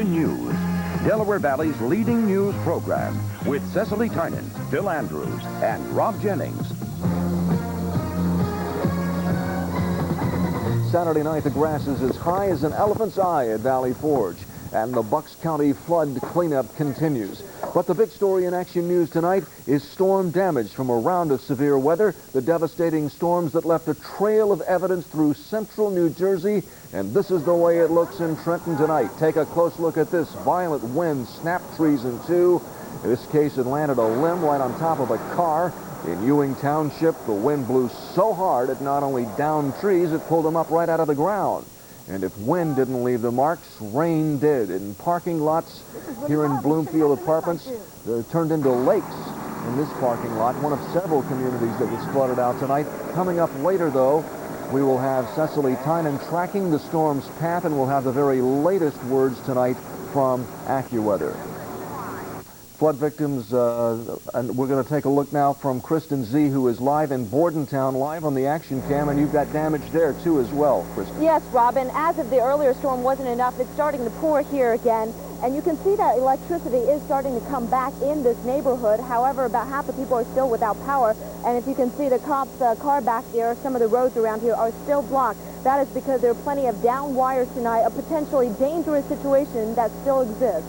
Action News, Delaware Valley's leading news program with Cecily Tynan, Phil Andrews, and Rob Jennings. Saturday night, the grass is as high as an elephant's eye at Valley Forge, and the Bucks County flood cleanup continues. But the big story in Action News tonight is storm damage from a round of severe weather, the devastating storms that left a trail of evidence through central New Jersey, and this is the way it looks in Trenton tonight. Take a close look at this. Violent wind snapped trees in two. In this case, it landed a limb right on top of a car. In Ewing Township, the wind blew so hard it not only downed trees, it pulled them up right out of the ground. And if wind didn't leave the marks, rain did. In parking lots here in Bloomfield Apartments, turned into lakes in this parking lot, one of several communities that was flooded out tonight. Coming up later, though, we will have Cecily Tynan tracking the storm's path, and we'll have the very latest words tonight from AccuWeather. Flood victims, and we're going to take a look now from Kristen Z, who is live in Bordentown, live on the action cam, and you've got damage there too as well, Kristen. Yes, Robin, as if the earlier storm wasn't enough, it's starting to pour here again, and you can see that electricity is starting to come back in this neighborhood. However, about half the people are still without power, and if you can see the cops' car back there, some of the roads around here are still blocked. That is because there are plenty of down wires tonight, a potentially dangerous situation that still exists.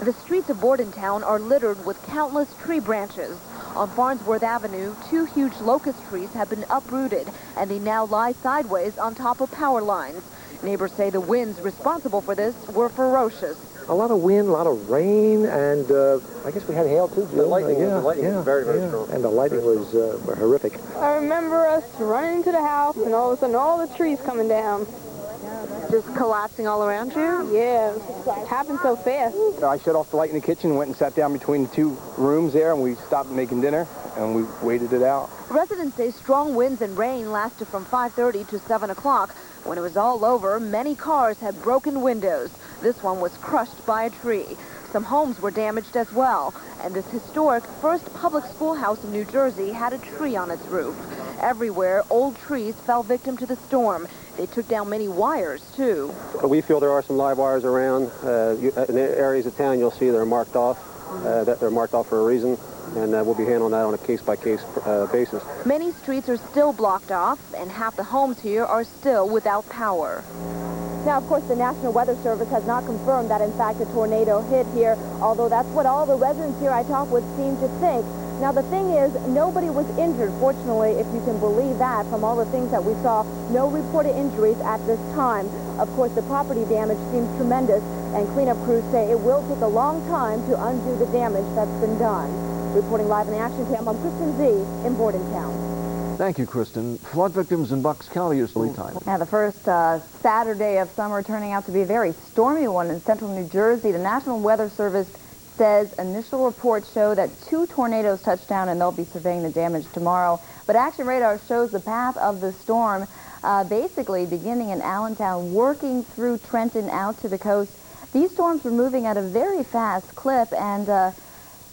The streets of Bordentown are littered with countless tree branches. On Farnsworth Avenue, 2 huge locust trees have been uprooted, and they now lie sideways on top of power lines. Neighbors say the winds responsible for this were ferocious. A lot of wind, a lot of rain, and I guess we had hail too, Jill. The lightning was very, very strong. And the lightning was horrific. I remember us running into the house, and all of a sudden all the trees coming down. Just collapsing all around you? Yeah, it happened so fast. I shut off the light in the kitchen, went and sat down between the 2 rooms there, and we stopped making dinner, and we waited it out. Residents say strong winds and rain lasted from 5:30 to 7 o'clock. When it was all over, many cars had broken windows. This one was crushed by a tree. Some homes were damaged as well, and this historic first public schoolhouse in New Jersey had a tree on its roof. Everywhere, old trees fell victim to the storm. They took down many wires, too. We feel there are some live wires around. In the areas of town, you'll see they're marked off. That they're marked off for a reason, and we'll be handling that on a case-by-case basis. Many streets are still blocked off, and half the homes here are still without power. Now, of course, the National Weather Service has not confirmed that, in fact, a tornado hit here, although that's what all the residents here I talked with seem to think. Now, the thing is, nobody was injured, fortunately, if you can believe that. From all the things that we saw, no reported injuries at this time. Of course, the property damage seems tremendous, and cleanup crews say it will take a long time to undo the damage that's been done. Reporting live in the Action Cam, I'm Kristen Z in Bordentown. Thank you, Kristen. Flood victims in Bucks County is lead time. Now, the first Saturday of summer turning out to be a very stormy one in central New Jersey. The National Weather Service says initial reports show that 2 tornadoes touched down, and they'll be surveying the damage tomorrow. But Action Radar shows the path of the storm basically beginning in Allentown, working through Trenton out to the coast. These storms were moving at a very fast clip, and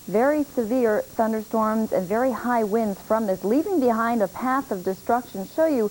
very severe thunderstorms and very high winds from this, leaving behind a path of destruction. Show you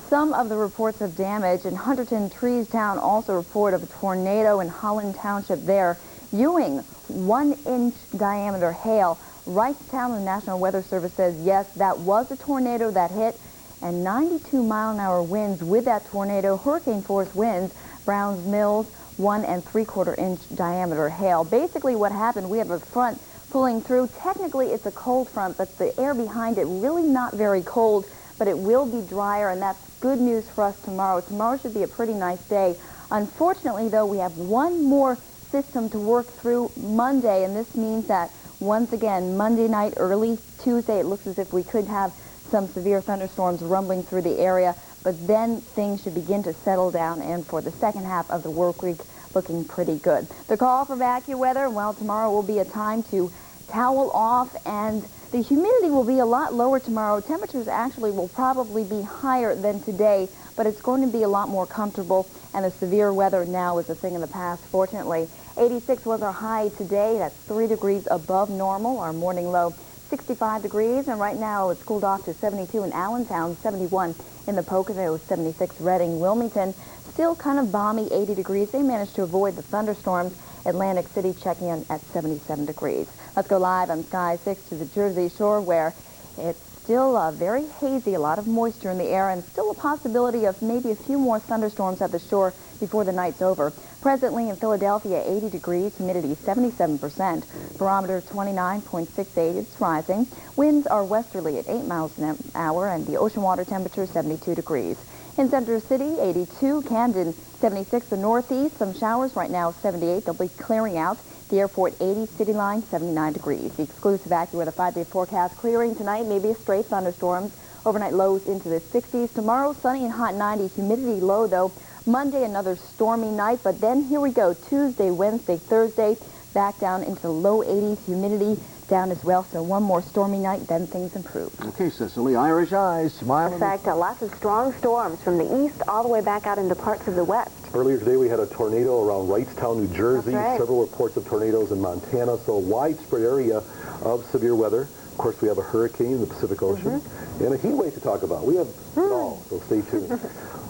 some of the reports of damage. In Hunterton, Treestown also report of a tornado in Holland Township there. Ewing, 1-inch diameter hail. Wrightstown, the National Weather Service says, yes, that was a tornado that hit, and 92-mile-an-hour winds with that tornado, hurricane-force winds. Browns Mills, 1 3/4-inch diameter hail. Basically what happened, we have a front pulling through. Technically, it's a cold front, but the air behind it really not very cold, but it will be drier, and that's good news for us tomorrow. Tomorrow should be a pretty nice day. Unfortunately, though, we have one more system to work through Monday, and this means that once again, Monday night, early Tuesday, it looks as if we could have some severe thunderstorms rumbling through the area, but then things should begin to settle down, and for the second half of the work week, looking pretty good. The call from AccuWeather, well, tomorrow will be a time to towel off, and the humidity will be a lot lower tomorrow. Temperatures actually will probably be higher than today, but it's going to be a lot more comfortable, and the severe weather now is a thing of the past, fortunately. 86 was our high today. That's 3 degrees above normal. Our morning low, 65 degrees, and right now it's cooled off to 72 in Allentown, 71 in the Poconos, 76 Reading, Wilmington. still kind of balmy, 80 degrees. They managed to avoid the thunderstorms. Atlantic City checking in at 77 degrees. Let's go live on Sky 6 to the Jersey Shore, where it's still very hazy, a lot of moisture in the air, and still a possibility of maybe a few more thunderstorms at the shore before the night's over. Presently in Philadelphia, 80 degrees, humidity 77%, barometer 29.68, it's rising. Winds are westerly at 8 miles an hour, and the ocean water temperature 72 degrees. In Center City, 82, Camden 76, the northeast, some showers right now 78, they'll be clearing out. The airport 80, city line 79 degrees. The exclusive AccuWeather 5-day forecast clearing tonight, maybe a stray thunderstorms. Overnight lows into the 60s. Tomorrow, sunny and hot 90, humidity low though. Monday, another stormy night, but then here we go. Tuesday, Wednesday, Thursday, back down into the low 80s, humidity down as well. So one more stormy night, then things improve. Okay, Cecily, Irish eyes, smiling. In fact, lots of strong storms from the east all the way back out into parts of the west. Earlier today, we had a tornado around Wrightstown, New Jersey. That's right. Several reports of tornadoes in Montana, so a widespread area of severe weather. Of course, we have a hurricane in the Pacific Ocean and a heat wave to talk about. We have it all, so stay tuned.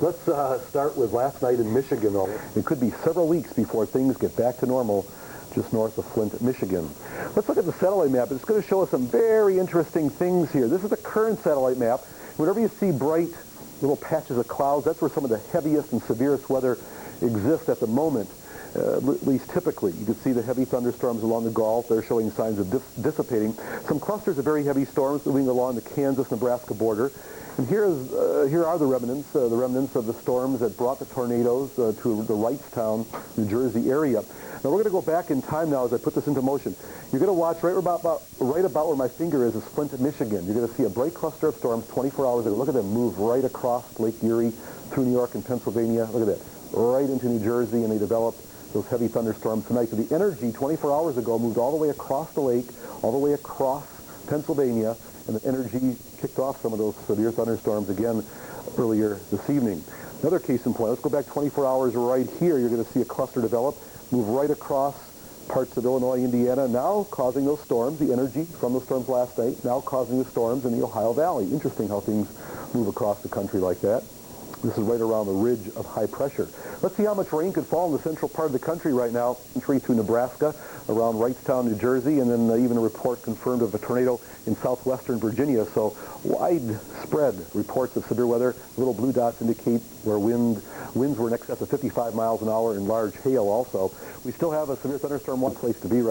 Let's start with last night in Michigan, though. It could be several weeks before things get back to normal just north of Flint, Michigan. Let's look at the satellite map. It's going to show us some very interesting things here. This is the current satellite map. Whenever you see bright little patches of clouds, that's where some of the heaviest and severest weather exists at the moment, at least typically. You can see the heavy thunderstorms along the Gulf. They're showing signs of dissipating. Some clusters of very heavy storms moving along the Kansas-Nebraska border. And here are the remnants of the storms that brought the tornadoes to the Wrightstown, New Jersey area. Now we're going to go back in time now as I put this into motion. You're going to watch right about where my finger is Flint, Michigan. You're going to see a bright cluster of storms 24 hours ago. Look at them move right across Lake Erie through New York and Pennsylvania. Look at that. Right into New Jersey, and they developed those heavy thunderstorms tonight. So the energy 24 hours ago moved all the way across the lake, all the way across Pennsylvania, and the energy kicked off some of those severe thunderstorms again earlier this evening. Another case in point, let's go back 24 hours right here. You're going to see a cluster develop, move right across parts of Illinois, Indiana, now causing those storms, the energy from those storms last night, now causing the storms in the Ohio Valley. Interesting how things move across the country like that. This is right around the ridge of high pressure. Let's see how much rain could fall in the central part of the country right now, entry through Nebraska, around Wrightstown, New Jersey, and then even a report confirmed of a tornado in southwestern Virginia. So widespread reports of severe weather. Little blue dots indicate where winds were in excess of 55 miles an hour and large hail also. We still have a severe thunderstorm watch place to be right